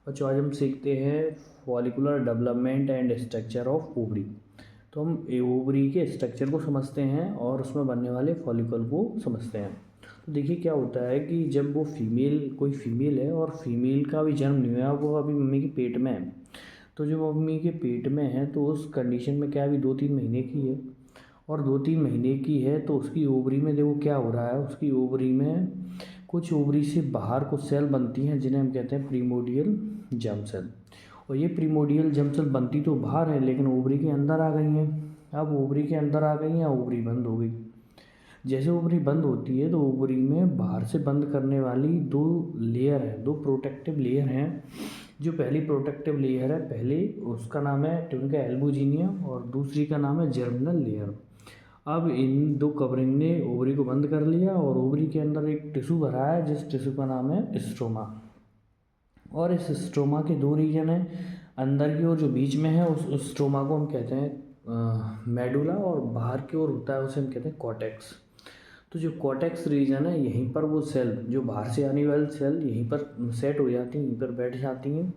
बच्चों आज हम सीखते हैं follicular development and structure of ovary. तो हम ओवरी के स्ट्रक्चर को समझते हैं और उसमें बनने वाले फॉलिकल को समझते हैं। तो देखिए क्या होता है कि जब वो कोई फीमेल है और फीमेल का भी जन्म नहीं हुआ, वो अभी मम्मी के पेट में है। तो जब वो मम्मी के पेट में है तो उस कंडीशन में क्या अभी 2-3 महीने की है, और 2-3 महीने की है तो उसकी ओवरी में देखो क्या हो रहा है। उसकी ओवरी में कुछ ओवरी से बाहर कुछ सेल बनती हैं जिन्हें हम कहते हैं प्रीमोडियल जर्म सेल। और ये प्रीमोडियल जर्म सेल बनती तो बाहर है लेकिन ओवरी के अंदर आ गई हैं। अब ओवरी के अंदर आ गई हैं, ओवरी बंद हो गई। जैसे ओवरी बंद होती है तो ओवरी में बाहर से बंद करने वाली दो लेयर है, दो प्रोटेक्टिव लेयर हैं। जो पहली प्रोटेक्टिव लेयर है, पहले उसका नाम है ट्यूनिका एल्बुजिनिया और दूसरी का नाम है जर्मिनल लेयर। अब इन दो कवरिंग ने ओवरी को बंद कर लिया और ओवरी के अंदर एक टिश्यू भरा है जिस टिश्यू का नाम है स्ट्रोमा। और इस स्ट्रोमा के दो रीजन हैं, अंदर की ओर जो बीच में है उस स्ट्रोमा को हम कहते हैं मेडुला, और बाहर की ओर होता है उसे हम कहते हैं कॉर्टेक्स। तो जो कॉर्टेक्स रीजन है यहीं पर वो सेल, जो बाहर से आने वाली सेल यहीं पर सेट हो जाती हैं, यहीं पर बैठ जाती हैं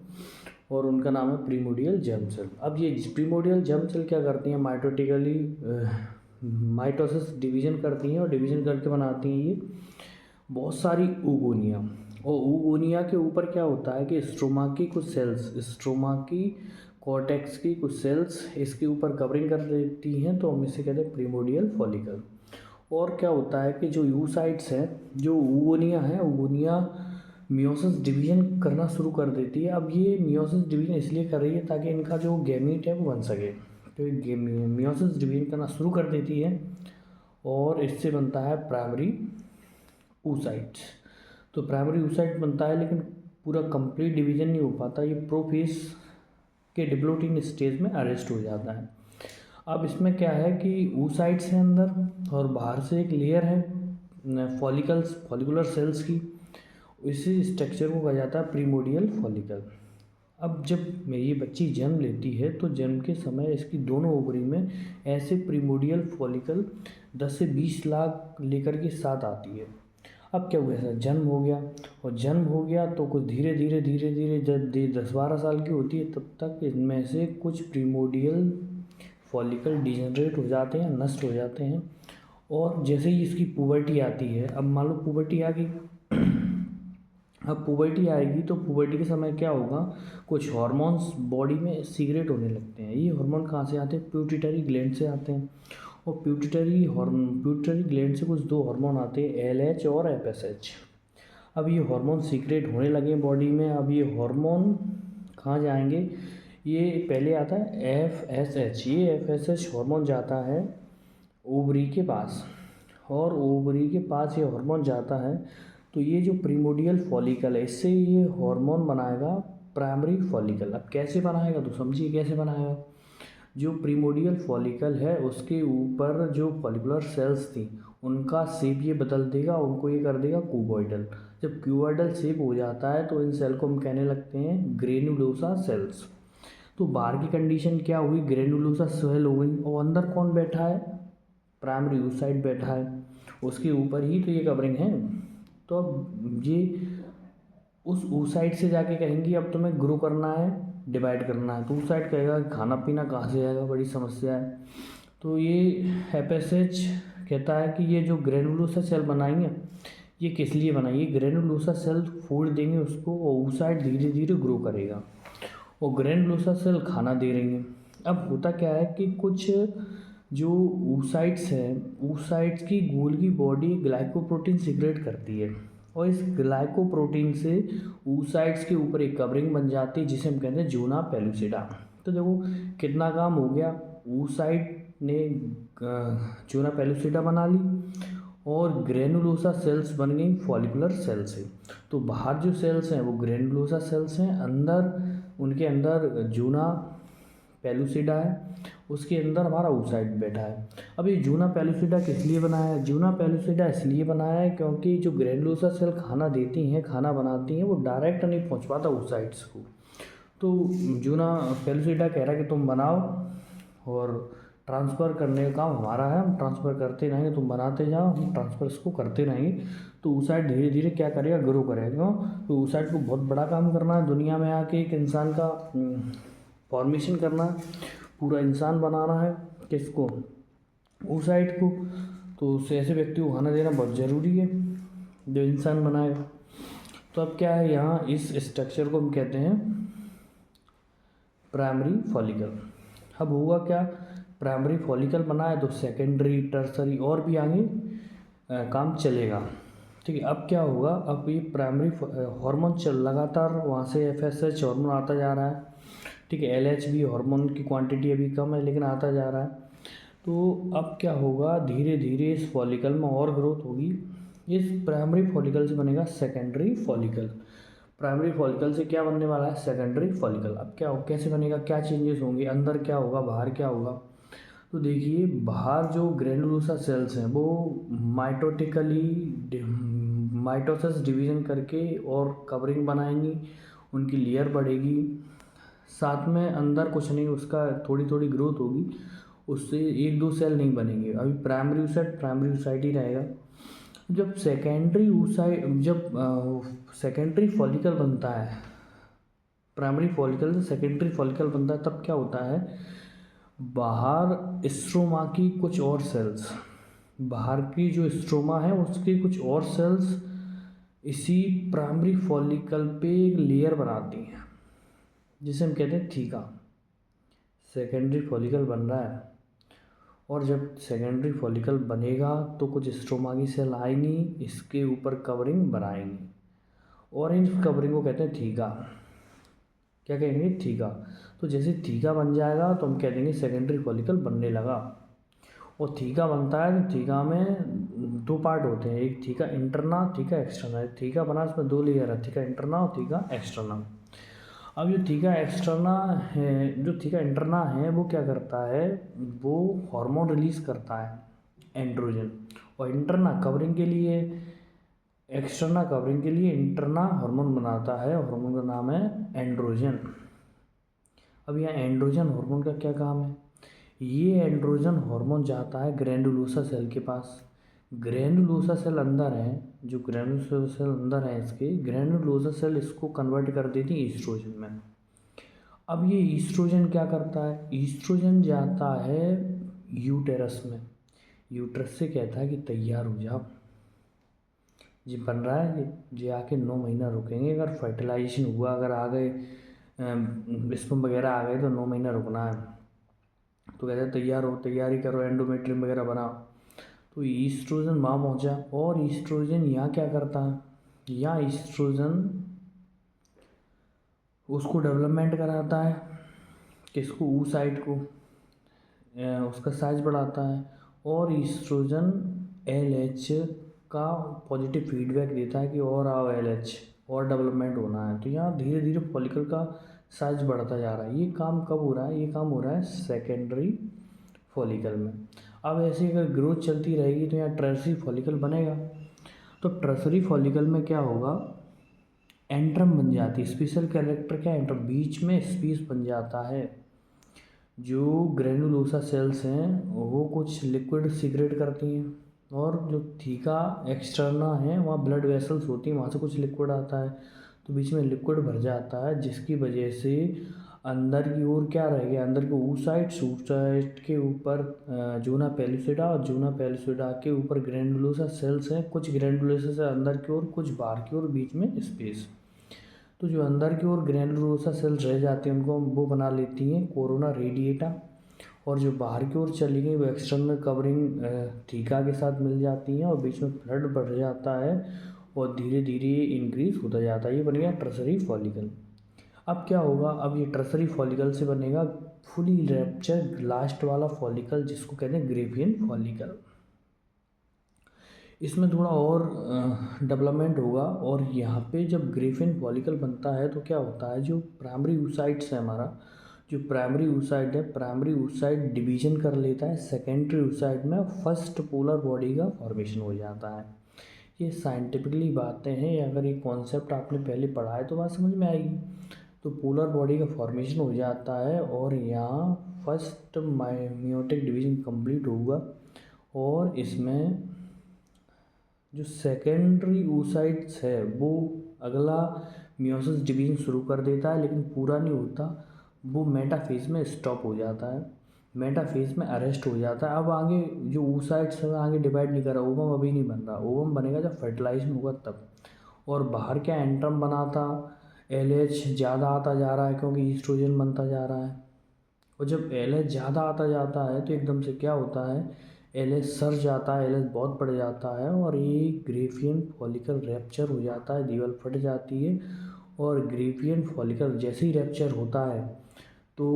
और उनका नाम है प्रीमोडियल जर्म सेल। अब ये प्रीमोडियल जर्म सेल क्या करती हैं, माइटोटिकली माइटोसिस डिवीजन करती हैं और डिवीजन करके बनाती हैं ये बहुत सारी ऊगोनिया। और ऊगोनिया के ऊपर क्या होता है कि स्ट्रोमा की कुछ सेल्स, स्ट्रोमा की कॉर्टेक्स की कुछ सेल्स इसके ऊपर कवरिंग कर देती हैं, तो हम इसे कहते हैं प्रीमोडियल फॉलिकल। और क्या होता है कि जो यूसाइट्स हैं, जो ऊगोनिया है, ऊगोनिया मियोसिस डिवीजन करना शुरू कर देती है। अब ये मियोसिस डिवीजन इसलिए कर रही है ताकि इनका जो गैमीट है वो बन सके। तो ये मियोसिस डिवीजन करना शुरू कर देती है और इससे बनता है प्राइमरी oocytes। तो प्राइमरी oocyte बनता है लेकिन पूरा कंप्लीट डिवीजन नहीं हो पाता, ये प्रोफेज के डिप्लोटिंग स्टेज में अरेस्ट हो जाता है। अब इसमें क्या है कि oocytes हैं अंदर और बाहर से एक लेयर है फॉलिकुलर सेल्स की। इसी स्ट्रक्चर को कहा जाता है प्रीमोडियल फॉलिकल। अब जब ये बच्ची जन्म लेती है तो जन्म के समय इसकी दोनों ओवरी में ऐसे प्रीमोडियल फॉलिकल 10 से 20 लाख लेकर के साथ आती है। अब क्या हुआ, ऐसा जन्म हो गया, और जन्म हो गया तो कुछ धीरे धीरे जब 10-12 साल की होती है तब तक इनमें से कुछ प्रीमोडियल फॉलिकल डिजनरेट हो जाते हैं, नष्ट हो जाते हैं। और जैसे ही इसकी पुबर्टी आती है, अब मान लो पुबर्टी आ गई, अब पुबर्टी आएगी तो पुबर्टी के समय क्या होगा, कुछ हार्मोन्स बॉडी में सीक्रेट होने लगते हैं। ये हार्मोन कहाँ से आते हैं, प्यूटिटरी ग्लैंड से आते हैं। और प्यूटिटरी ग्लैंड से कुछ दो हार्मोन आते हैं, LH और FSH। अब ये हार्मोन सीक्रेट होने लगे बॉडी में। अब ये हार्मोन कहाँ जाएंगे, ये पहले आता है FSH। ये FSH हार्मोन जाता है ओवरी के पास, और ओवरी के पास ये हार्मोन जाता है तो ये जो प्रीमोडियल फॉलिकल है इससे ये हार्मोन बनाएगा प्राइमरी फॉलिकल। अब कैसे बनाएगा तो समझिए कैसे बनाएगा। जो प्रीमोडियल फॉलिकल है उसके ऊपर जो फॉलिकुलर सेल्स थी उनका शेप ये बदल देगा, उनको ये कर देगा क्यूबॉइडल। जब क्यूबॉइडल शेप हो जाता है तो इन सेल को हम कहने लगते हैं ग्रेनुलोसा सेल्स। तो बाहर की कंडीशन क्या हुई, ग्रेनुलोसा सेल हो गई, और अंदर कौन बैठा है, प्राइमरी oocyte बैठा है, उसके ऊपर ही तो ये कवरिंग है। तो अब ये उस oocyte से जाके कहेंगी अब तुम्हें ग्रो करना है, डिवाइड करना है, तो oocyte कहेगा खाना पीना कहाँ से आएगा, बड़ी समस्या है। तो ये FSH कहता है कि ये जो ग्रेनुलोसा सेल बनाएंगे ये किस लिए बनाई, ये ग्रेनुलोसा सेल फूड देंगे उसको और oocyte धीरे धीरे ग्रो करेगा और ग्रेनुलोसा सेल खाना दे रही हैं। अब होता क्या है कि कुछ जो oocytes हैं, oocytes की गोल की बॉडी ग्लाइकोप्रोटीन सिक्रेट करती है, और इस ग्लाइकोप्रोटीन से oocytes के ऊपर एक कवरिंग बन जाती है जिसे हम कहते हैं ज़ोना पेलुसिडा। तो देखो कितना काम हो गया, oocyte ने ज़ोना पेलुसिडा बना ली और ग्रेनुलोसा सेल्स बन गई फॉलिकुलर सेल से। तो बाहर जो सेल्स हैं वो ग्रेनुलोसा सेल्स हैं, अंदर उनके अंदर ज़ोना पेलुसिडा है, उसके अंदर हमारा oocyte बैठा है। अब ये ज़ोना पेलुसिडा किस लिए बनाया है, ज़ोना पेलुसिडा इसलिए बनाया है क्योंकि जो ग्रेनुलोसा सेल खाना देती हैं, खाना बनाती हैं, वो डायरेक्ट नहीं पहुंच पाता oocytes को। तो ज़ोना पेलुसिडा कह रहा है कि तुम बनाओ और ट्रांसफ़र करने का काम हमारा है, हम ट्रांसफ़र करते रहेंगे, तुम बनाते जाओ, हम ट्रांसफ़र इसको करते रहेंगे। तो oocyte धीरे धीरे क्या करेगा, ग्रो करेगा। क्यों? तो oocyte को बहुत बड़ा काम करना है, दुनिया में आके एक इंसान का फॉर्मेशन करना है, पूरा इंसान बनाना है। किसको? oocyte को। तो उसे ऐसे व्यक्ति को खाना देना बहुत ज़रूरी है जो इंसान बनाएगा। तो अब क्या है, यहाँ इस स्ट्रक्चर को हम कहते हैं प्राइमरी फॉलिकल। अब हुआ क्या, प्राइमरी फॉलिकल बना है तो सेकेंडरी, टर्सरी और भी आगे काम चलेगा। ठीक है, अब क्या होगा, अब ये प्राइमरी हार्मोन चल लगातार वहाँ से FSH हार्मोन आता जा रहा है। ठीक है, LH भी हार्मोन की क्वांटिटी अभी कम है लेकिन आता जा रहा है। तो अब क्या होगा, धीरे धीरे इस फॉलिकल में और ग्रोथ होगी। इस प्राइमरी फॉलिकल से बनेगा सेकेंडरी फॉलिकल। प्राइमरी फॉलिकल से क्या बनने वाला है, सेकेंडरी फॉलिकल। अब क्या हो, कैसे बनेगा, क्या चेंजेस होंगे, अंदर क्या होगा, बाहर क्या होगा। तो देखिए, बाहर जो ग्रैनुलोसा सेल्स हैं वो माइटोसिस डिवीजन करके और कवरिंग बनाएंगी, उनकी लेयर बढ़ेगी। साथ में अंदर कुछ नहीं, उसका थोड़ी थोड़ी ग्रोथ होगी, उससे एक दो सेल नहीं बनेंगे। अभी प्राइमरी oocyte ही रहेगा। जब सेकेंडरी फॉलिकल बनता है, प्राइमरी फॉलिकल से सेकेंडरी फॉलिकल बनता है, तब क्या होता है, बाहर स्ट्रोमा की कुछ और सेल्स, बाहर की जो स्ट्रोमा है उसकी कुछ और सेल्स इसी प्राइमरी फॉलिकल पे एक लेयर बनाती हैं जिसे हम कहते हैं थीका। सेकेंडरी फॉलिकल बन रहा है और जब सेकेंडरी फॉलिकल बनेगा तो कुछ स्ट्रोमा की सेल आएंगी, इसके ऊपर कवरिंग बनाएंगी और इन कवरिंग को कहते हैं थीका। क्या कहेंगे, थीका। तो जैसे थीका बन जाएगा तो हम कह देंगे सेकेंडरी फॉलिकल बनने लगा। और थीका बनता है तो थीका में दो पार्ट होते हैं, एक theca interna, theca externa. Theca बना इसमें दो लेयर है, थीका इंटरना और थीका एक्सटर्ना। अब जो थीका एक्सटर्ना है, जो थीका इंटरना है वो क्या करता है, वो हार्मोन रिलीज करता है एंड्रोजन, और इंटरना कवरिंग के लिए, एक्सटर्ना कवरिंग के लिए इंटरना हार्मोन बनाता है, हार्मोन का नाम है एंड्रोजन। अब यहाँ एंड्रोजन हार्मोन का क्या काम है, ये एंड्रोजन हार्मोन जाता है ग्रैनुलोसा सेल के पास। ग्रैनुलोसा सेल अंदर है, जो ग्रैनुलोसा सेल अंदर है इसके, ग्रैनुलोसा सेल इसको कन्वर्ट कर देती है ईस्ट्रोजन में। अब ये ईस्ट्रोजन क्या करता है, ईस्ट्रोजन जाता है यूटेरस में, यूटेरस से कहता है कि तैयार हो जाओ, जी बन रहा है जी, आके 9 महीना रुकेंगे। अगर फर्टिलाइजेशन हुआ, अगर आ गए स्पर्म वगैरह आ गए तो 9 महीना रुकना है। तो कहते हैं तैयार हो, तैयारी करो, एंडोमेट्रियम वगैरह बनाओ। तो ईस्ट्रोजन वहाँ पहुँचा और ईस्ट्रोजन यहाँ क्या करता है, यहाँ ईस्ट्रोजन उसको डेवलपमेंट कराता है, किसको, oocyte को, उसका साइज बढ़ाता है। और ईस्ट्रोजन LH का पॉजिटिव फीडबैक देता है कि और आओ LH, और डेवलपमेंट होना है। तो यहाँ धीरे धीरे फॉलिकल का साइज बढ़ता जा रहा है। ये काम कब हो रहा है, ये काम हो रहा है सेकेंडरी फॉलिकल में। अब ऐसे अगर ग्रोथ चलती रहेगी तो यहाँ टर्सरी फॉलिकल बनेगा। तो टर्सरी फॉलिकल में क्या होगा, एंट्रम बन जाती है। स्पेशल कैरेक्टर क्या है, एंट्रम, बीच में स्पेस बन जाता है। जो ग्रैनुलोसा सेल्स हैं वो कुछ लिक्विड सीक्रेट करती हैं, और जो थीका एक्सटर्ना है वहाँ ब्लड वेसल्स होती हैं, वहाँ से कुछ लिक्विड आता है, तो बीच में लिक्विड भर जाता है, जिसकी वजह से अंदर की ओर क्या रह गया, अंदर के oocyte के ऊपर जोना पेलुसिडा, और जोना पेलुसिडा के ऊपर ग्रैनुलोसा सेल्स हैं, कुछ ग्रैनुलोसा से अंदर की ओर, कुछ बाहर की ओर, बीच में स्पेस। तो जो अंदर की ओर ग्रैनुलोसा सेल्स रह जाते हैं उनको वो बना लेती हैं कोरोना रेडिएटा, और जो बाहर की ओर चली गई वो एक्सटर्नल कवरिंग थीका के साथ मिल जाती हैं, और बीच में ब्लड बढ़ जाता है और धीरे धीरे इंक्रीज होता जाता है। ये बन गया टर्सरी फॉलिकल। अब क्या होगा, अब ये टर्सरी फॉलिकल से बनेगा फुली रैप्चर लास्ट वाला फॉलिकल, जिसको कहते हैं ग्रेफियन फॉलिकल। इसमें थोड़ा और डेवलपमेंट होगा, और यहाँ पे जब ग्रेफियन फॉलिकल बनता है तो क्या होता है, जो प्राइमरी oocytes है हमारा, जो प्राइमरी oocyte है, प्राइमरी oocyte डिवीजन कर लेता है सेकेंडरी oocyte में, फर्स्ट पोलर बॉडी का फॉर्मेशन हो जाता है। ये साइंटिफिकली बातें हैं, अगर ये कॉन्सेप्ट आपने पहले पढ़ा है तो बात समझ में आएगी। तो पोलर बॉडी का फॉर्मेशन हो जाता है और यहाँ फर्स्ट मेयोटिक डिवीजन कंप्लीट होगा, और इसमें जो सेकेंडरी oocytes है वो अगला मियोसिस डिवीजन शुरू कर देता है, लेकिन पूरा नहीं होता, वो मेटाफेज में स्टॉप हो जाता है, मेटाफेज में अरेस्ट हो जाता है। अब आगे जो oocytes है आगे डिवाइड नहीं कर रहा, ओवम अभी नहीं बन रहा, ओवम बनेगा जब फर्टिलाइजेशन होगा तब। और बाहर क्या एंट्रम बना था, LH ज़्यादा आता जा रहा है क्योंकि ईस्ट्रोजन बनता जा रहा है, और जब LH ज़्यादा आता जाता है तो एकदम से क्या होता है, LH सर जाता है, LH बहुत बढ़ जाता है और ये ग्रेफियन फॉलिकल रैप्चर हो जाता है, दीवार फट जाती है। और ग्रेफियन फॉलिकल जैसे ही रैप्चर होता है तो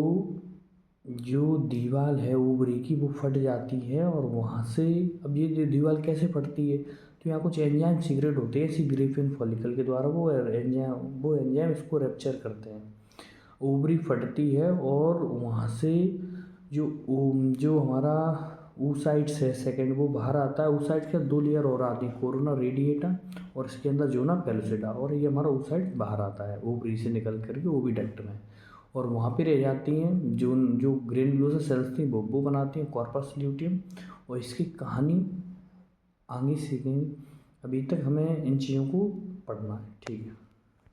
जो दीवार है ओवरी की वो फट जाती है, और वहाँ से अब ये दीवार कैसे फटती है, तो यहाँ कुछ एंजाइम सीक्रेट होते हैं इसी ग्रेफियन फॉलिकल के द्वारा, वो एंजाइम इसको रैप्चर करते हैं, ओवरी फटती है और वहाँ से जो हमारा oocytes है सेकंड वो बाहर आता है। oocytes के दो लेयर और आती है, कोरोना रेडिएटा और इसके अंदर जोना पेलुसिडा, और ये हमारा oocyte बाहर आता है ओवरी से निकल करके ओविडक्ट में, और वहाँ पे रह जाती हैं जो ग्रेनुलोसा सेल्स थी वो बनाती हैं कॉर्पस ल्यूटियम। और इसकी कहानी आगे सीखेंगे, अभी तक हमें इन चीज़ों को पढ़ना है, ठीक है।